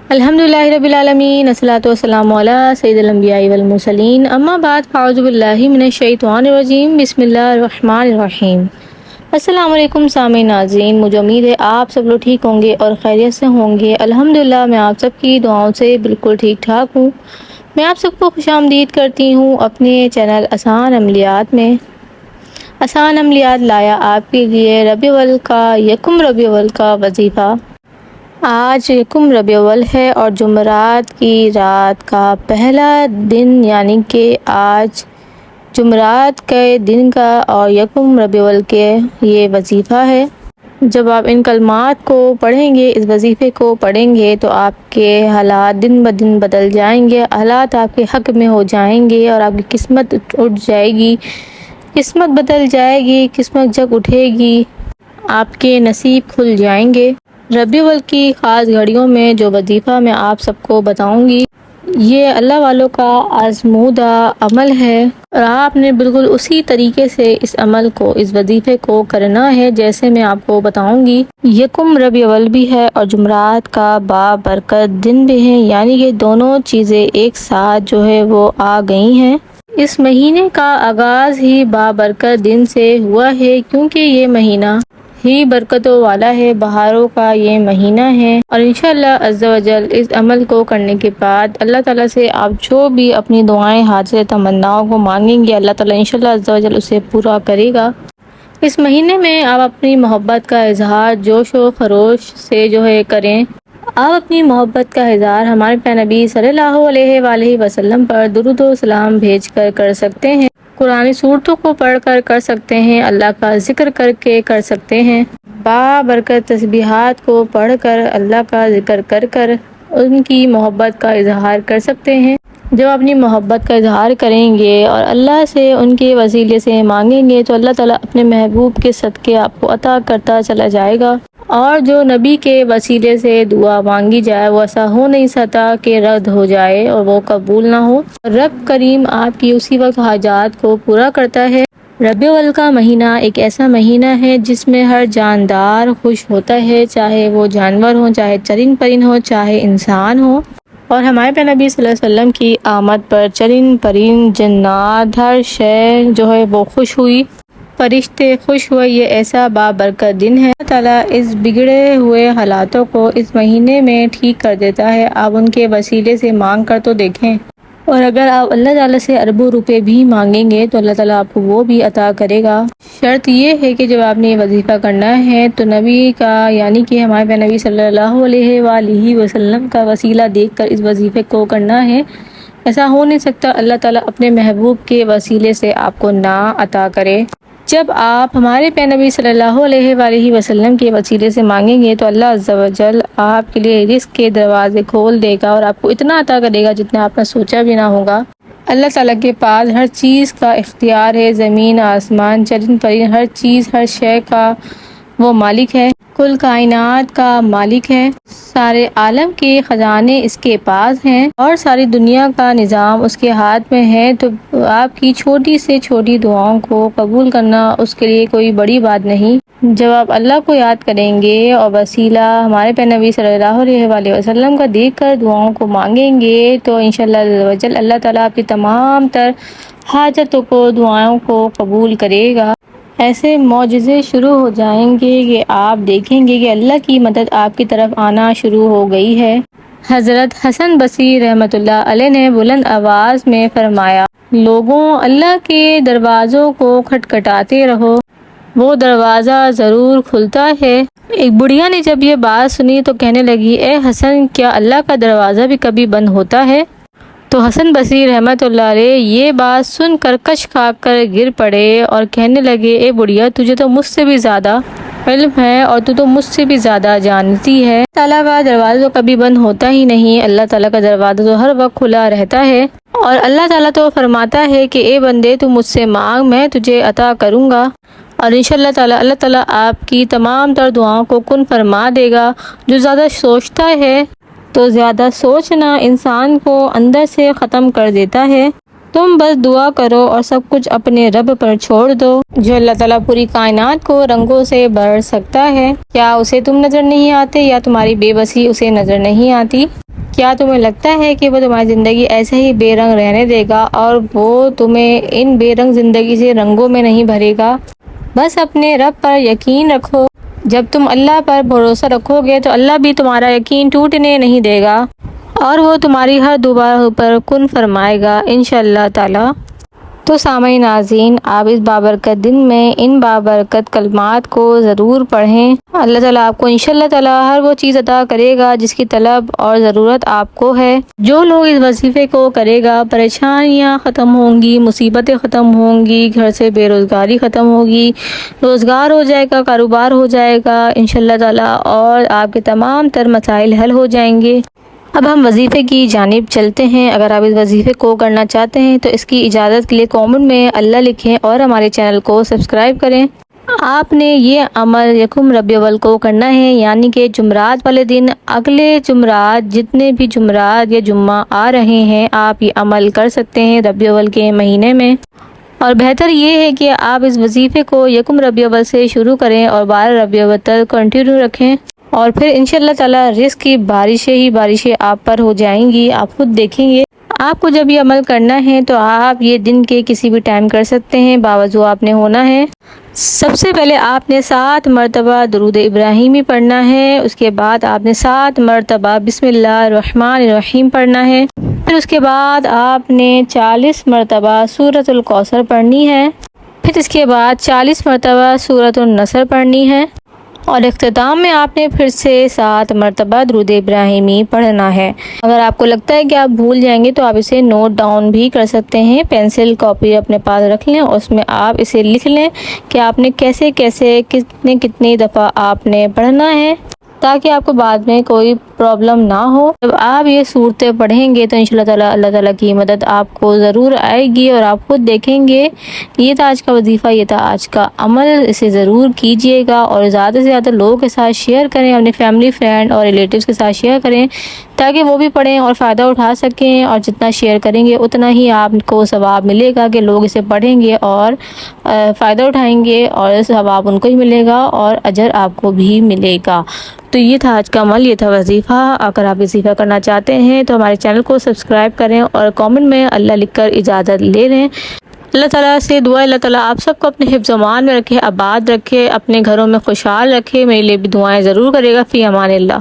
الحمدللہ رب العالمین، الصلاۃ والسلام علی سید الانبیاء والمرسلین، اما بعد فاعوذ باللہ من الشیطان الرجیم، بسم اللہ الرحمن الرحیم۔ السلام علیکم سامعین ناظرین، مجھے امید ہے آپ سب لوگ ٹھیک ہوں گے اور خیریت سے ہوں گے۔ الحمدللہ میں آپ سب کی دعاؤں سے بالکل ٹھیک ٹھاک ہوں۔ میں آپ سب کو خوش آمدید کرتی ہوں اپنے چینل آسان عملیات میں۔ آسان عملیات لایا آپ کے لیے ربیع الاول کا ربیع الاول کا وظیفہ۔ آج یکم ربیع الاول ہے اور جمعرات کی رات کا پہلا دن، یعنی کہ آج جمعرات کے دن کا اور یکم ربیع الاول کے یہ وظیفہ ہے۔ جب آپ ان کلمات کو پڑھیں گے، اس وظیفے کو پڑھیں گے، تو آپ کے حالات دن بدن بدل جائیں گے، حالات آپ کے حق میں ہو جائیں گے اور آپ کی قسمت اٹھ جائے گی، قسمت بدل جائے گی، قسمت جگ اٹھے گی، آپ کے نصیب کھل جائیں گے۔ ربیع الاول کی خاص گھڑیوں میں جو وظیفہ میں آپ سب کو بتاؤں گی، یہ اللہ والوں کا آزمودہ عمل ہے اور آپ نے بالکل اسی طریقے سے اس عمل کو، اس وظیفے کو کرنا ہے جیسے میں آپ کو بتاؤں گی۔ یکم ربیع الاول بھی ہے اور جمعرات کا بابرکت دن بھی ہے، یعنی کہ دونوں چیزیں ایک ساتھ جو ہے وہ آ گئی ہیں۔ اس مہینے کا آغاز ہی بابرکت دن سے ہوا ہے، کیونکہ یہ مہینہ ہی برکتوں والا ہے، بہاروں کا یہ مہینہ ہے، اور انشاءاللہ عز و جل اس عمل کو کرنے کے بعد اللہ تعالیٰ سے آپ جو بھی اپنی دعائیں، حاجت، تمناؤں کو مانگیں گے، اللہ تعالیٰ انشاءاللہ عز و جل اسے پورا کرے گا۔ اس مہینے میں آپ اپنی محبت کا اظہار جوش و خروش سے جو ہے کریں۔ آپ اپنی محبت کا اظہار ہمارے پیارے نبی صلی اللہ علیہ وآلہ وسلم پر درود و سلام بھیج کر سکتے ہیں، قرآنی صورتوں کو پڑھ کر سکتے ہیں، اللہ کا ذکر کر کے کر سکتے ہیں، بابرکت تسبیحات کو پڑھ کر، اللہ کا ذکر کر ان کی محبت کا اظہار کر سکتے ہیں۔ جب اپنی محبت کا اظہار کریں گے اور اللہ سے ان کے وسیلے سے مانگیں گے، تو اللہ تعالیٰ اپنے محبوب کے صدقے آپ کو عطا کرتا چلا جائے گا، اور جو نبی کے وسیلے سے دعا مانگی جائے وہ ایسا ہو نہیں سکتا کہ رد ہو جائے اور وہ قبول نہ ہو۔ رب کریم آپ کی اسی وقت حاجات کو پورا کرتا ہے۔ ربیع الاول کا مہینہ ایک ایسا مہینہ ہے جس میں ہر جاندار خوش ہوتا ہے، چاہے وہ جانور ہو، چاہے چرند پرند ہو، چاہے انسان ہو، اور ہمارے پیارے نبی صلی اللہ علیہ وسلم کی آمد پر چرند پرند، جنات، ہر شے جو ہے وہ خوش ہوئی، فرشتے خوش ہوئے۔ یہ ایسا بابرکت دن ہے، اللہ تعالیٰ اس بگڑے ہوئے حالاتوں کو اس مہینے میں ٹھیک کر دیتا ہے۔ آپ ان کے وسیلے سے مانگ کر تو دیکھیں، اور اگر آپ اللہ تعالیٰ سے اربوں روپے بھی مانگیں گے تو اللہ تعالیٰ آپ کو وہ بھی عطا کرے گا۔ شرط یہ ہے کہ جب آپ نے یہ وظیفہ کرنا ہے تو نبی کا، یعنی کہ ہمارے پیارے نبی صلی اللہ علیہ وآلہ وسلم کا وسیلہ دیکھ کر اس وظیفے کو کرنا ہے۔ ایسا ہو نہیں سکتا اللہ تعالیٰ اپنے محبوب کے وسیلے سے آپ کو نہ عطا کرے۔ جب آپ ہمارے پیارے نبی صلی اللہ علیہ وآلہ وسلم کے وسیلے سے مانگیں گے تو اللہ عز و جل آپ کے لیے رزق کے دروازے کھول دے گا اور آپ کو اتنا عطا کرے گا جتنا آپ نے سوچا بھی نہ ہوگا۔ اللہ تعالیٰ کے پاس ہر چیز کا اختیار ہے، زمین، آسمان، چرند پرند، ہر چیز، ہر شے کا وہ مالک ہے، کل کائنات کا مالک ہے، سارے عالم کے خزانے اس کے پاس ہیں اور ساری دنیا کا نظام اس کے ہاتھ میں ہے۔ تو آپ کی چھوٹی سے چھوٹی دعاؤں کو قبول کرنا اس کے لیے کوئی بڑی بات نہیں۔ جب آپ اللہ کو یاد کریں گے اور وسیلہ ہمارے پیارے نبی صلی اللہ علیہ وآلہ وسلم کا دیکھ کر دعاؤں کو مانگیں گے تو انشاءاللہ اللہ تعالیٰ آپ کی تمام تر حاجتوں کو، دعاؤں کو قبول کرے گا۔ ایسے معجزے شروع ہو جائیں گے کہ آپ دیکھیں گے کہ اللہ کی مدد آپ کی طرف آنا شروع ہو گئی ہے۔ حضرت حسن بصری رحمۃ اللہ علیہ نے بلند آواز میں فرمایا، لوگوں، اللہ کے دروازوں کو کھٹکھٹاتے رہو، وہ دروازہ ضرور کھلتا ہے۔ ایک بڑھیا نے جب یہ بات سنی تو کہنے لگی، اے حسن، کیا اللہ کا دروازہ بھی کبھی بند ہوتا ہے؟ تو حسن بصری رحمۃ اللہ علیہ یہ بات سن کر کش کھا کر گر پڑے اور کہنے لگے، اے بڑھیا، تجھے تو مجھ سے بھی زیادہ علم ہے اور تو مجھ سے بھی زیادہ جانتی ہے۔ اللہ تعالیٰ کا دروازہ تو کبھی بند ہوتا ہی نہیں، اللہ تعالیٰ کا دروازہ تو ہر وقت کھلا رہتا ہے، اور اللہ تعالیٰ تو فرماتا ہے کہ اے بندے، تو مجھ سے مانگ، میں تجھے عطا کروں گا، اور انشاءاللہ اللہ تعالیٰ آپ کی تمام تر دعاؤں کو کن فرما دے گا۔ جو زیادہ سوچتا ہے تو زیادہ سوچنا انسان کو اندر سے ختم کر دیتا ہے۔ تم بس دعا کرو اور سب کچھ اپنے رب پر چھوڑ دو، جو اللہ تعالیٰ پوری کائنات کو رنگوں سے بھر سکتا ہے۔ کیا اسے تم نظر نہیں آتے یا تمہاری بے بسی اسے نظر نہیں آتی؟ کیا تمہیں لگتا ہے کہ وہ تمہاری زندگی ایسے ہی بے رنگ رہنے دے گا اور وہ تمہیں ان بے رنگ زندگی سے رنگوں میں نہیں بھرے گا؟ بس اپنے رب پر یقین رکھو۔ جب تم اللہ پر بھروسہ رکھو گے تو اللہ بھی تمہارا یقین ٹوٹنے نہیں دے گا اور وہ تمہاری ہر دعا پر کن فرمائے گا انشاءاللہ تعالی۔ تو سامعین ناظرین، آپ اس بابرکت دن میں ان بابرکت کلمات کو ضرور پڑھیں۔ اللہ تعالیٰ آپ کو انشاءاللہ تعالیٰ ہر وہ چیز عطا کرے گا جس کی طلب اور ضرورت آپ کو ہے۔ جو لوگ اس وظیفے کو کرے گا، پریشانیاں ختم ہوں گی، مصیبتیں ختم ہوں گی، گھر سے بے روزگاری ختم ہوگی، روزگار ہو جائے گا، کاروبار ہو جائے گا انشاءاللہ تعالیٰ، اور آپ کے تمام تر مسائل حل ہو جائیں گے۔ اب ہم وظیفے کی جانب چلتے ہیں۔ اگر آپ اس وظیفے کو کرنا چاہتے ہیں تو اس کی اجازت کے لیے کامنٹ میں اللہ لکھیں اور ہمارے چینل کو سبسکرائب کریں۔ آپ نے یہ عمل یکم ربیع الاول کو کرنا ہے، یعنی کہ جمعرات والے دن۔ اگلے جمعرات جتنے بھی جمعرات یا جمعہ آ رہے ہیں آپ یہ عمل کر سکتے ہیں ربیع الاول کے مہینے میں، اور بہتر یہ ہے کہ آپ اس وظیفے کو یکم ربیع الاول سے شروع کریں اور 12 ربیع الاول تک کنٹینیو رکھیں، اور پھر انشاءاللہ تعالیٰ رزق کی بارشیں ہی بارشیں آپ پر ہو جائیں گی۔ آپ خود دیکھیں گے۔ آپ کو جب یہ عمل کرنا ہے تو آپ یہ دن کے کسی بھی ٹائم کر سکتے ہیں، باوضو آپ نے ہونا ہے۔ سب سے پہلے آپ نے 7 مرتبہ درود ابراہیمی پڑھنا ہے، اس کے بعد آپ نے 7 مرتبہ بسم اللہ الرحمن الرحیم پڑھنا ہے، پھر اس کے بعد آپ نے 40 مرتبہ سورۃ الکوثر پڑھنی ہے، پھر اس کے بعد 40 مرتبہ سورۃ النصر پڑھنی ہے، اور اختتام میں آپ نے پھر سے 7 مرتبہ درود ابراہیمی پڑھنا ہے۔ اگر آپ کو لگتا ہے کہ آپ بھول جائیں گے تو آپ اسے نوٹ ڈاؤن بھی کر سکتے ہیں، پینسل کاپی اپنے پاس رکھ لیں اور اس میں آپ اسے لکھ لیں کہ آپ نے کیسے کیسے کتنی دفعہ آپ نے پڑھنا ہے، تاکہ آپ کو بعد میں کوئی پرابلم نہ ہو۔ جب آپ یہ صورتیں پڑھیں گے تو انشاءاللہ تعالیٰ اللہ تعالیٰ کی مدد آپ کو ضرور آئے گی، اور آپ خود دیکھیں گے۔ یہ تھا آج کا وظیفہ، یہ تھا آج کا عمل، اسے ضرور کیجیے گا اور زیادہ سے زیادہ لوگوں کے ساتھ شیئر کریں، اپنے فیملی فرینڈ اور ریلیٹیوز کے ساتھ شیئر کریں تاکہ وہ بھی پڑھیں اور فائدہ اٹھا سکیں، اور جتنا شیئر کریں گے اتنا ہی آپ کو ثواب ملے گا کہ لوگ اسے پڑھیں گے اور فائدہ اٹھائیں گے، اور ثواب ان کو ہی ملے گا اور اجر آپ کو بھی ملے گا۔ تو یہ تھا آج کا عمل، یہ تھا وظیفہ۔ اگر آپ وظیفہ کرنا چاہتے ہیں تو ہمارے چینل کو سبسکرائب کریں اور کامنٹ میں اللہ لکھ کر اجازت لے لیں۔ اللہ تعالیٰ سے دعا، اللہ تعالیٰ آپ سب کو اپنے حفظ و امان میں رکھے، آباد رکھے، اپنے گھروں میں خوشحال رکھے۔ میرے لیے بھی دعائیں ضرور کرے گا۔ فی امان اللہ۔